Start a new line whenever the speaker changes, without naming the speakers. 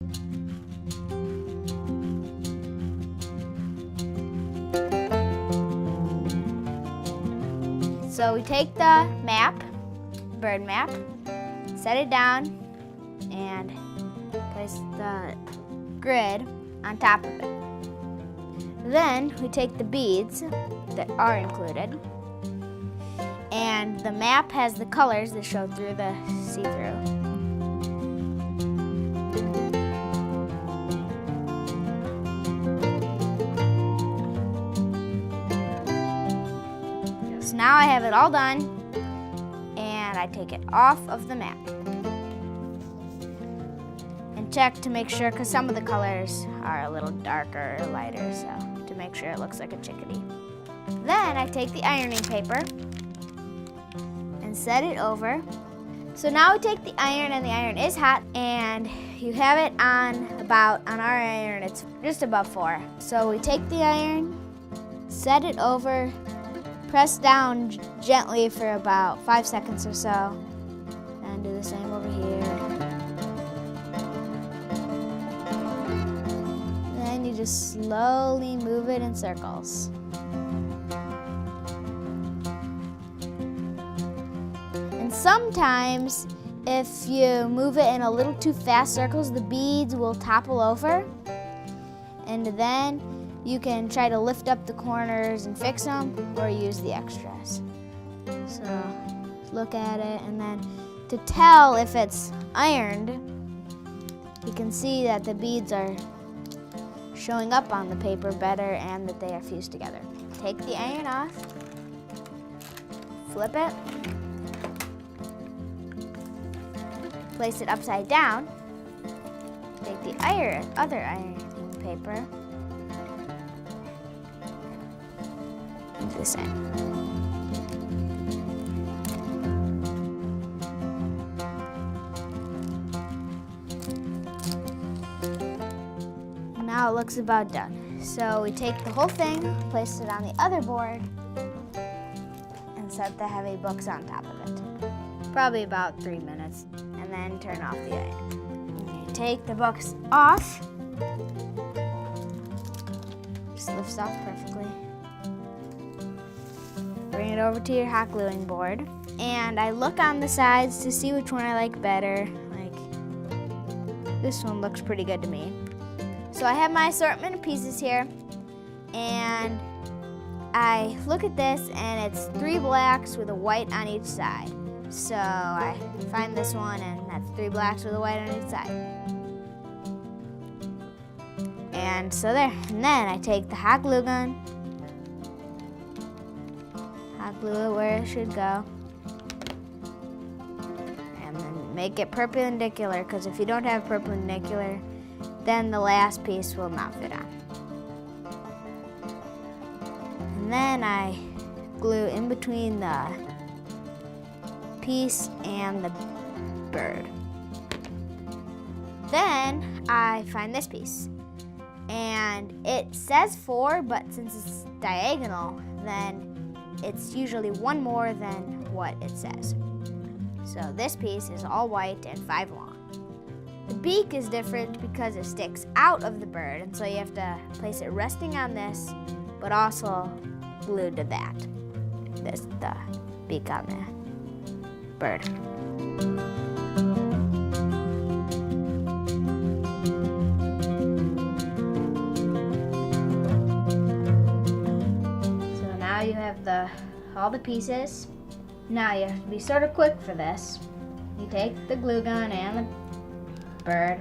So we take the map, bird map, set it down, and place the grid on top of it. Then we take the beads that are included, and the map has the colors that show through the see-through. So now I have it all done, and I take it off of the map and check to make sure, because some of the colors are a little darker or lighter, so to make sure it looks like a chickadee. Then I take the ironing paper and set it over. So now we take the iron, and the iron is hot, and you have it on our iron, it's just above 4. So we take the iron, set it over, press down gently for about 5 seconds or so, and do the same over here. Then you just slowly move it in circles. And sometimes, if you move it in a little too fast circles, the beads will topple over, and then you can try to lift up the corners and fix them, or use the extras. So look at it, and then to tell if it's ironed, you can see that the beads are showing up on the paper better and that they are fused together. Take the iron off, flip it, place it upside down, take the other ironing paper, and do the same. Now it looks about done. So we take the whole thing, place it on the other board, and set the heavy books on top of it. Probably about 3 minutes, and then turn off the iron. You take the books off. Just lifts off perfectly. Bring it over to your hot gluing board, and I look on the sides to see which one I like better. Like, this one looks pretty good to me. So I have my assortment of pieces here, and I look at this, and it's 3 blacks with a white on each side. So I find this one, and that's 3 blacks with a white on each side. And so there. And then I take the hot glue gun, hot glue it where it should go, and then make it perpendicular, because if you don't have perpendicular, then the last piece will not fit on. And then I glue in between the piece and the bird. Then I find this piece, and it says 4, but since it's diagonal, then it's usually 1 more than what it says. So this piece is all white and 5 long. The beak is different because it sticks out of the bird, and so you have to place it resting on this, but also glued to that. This the beak on the bird. So now you have all the pieces. Now you have to be sort of quick for this. You take the glue gun and the bird,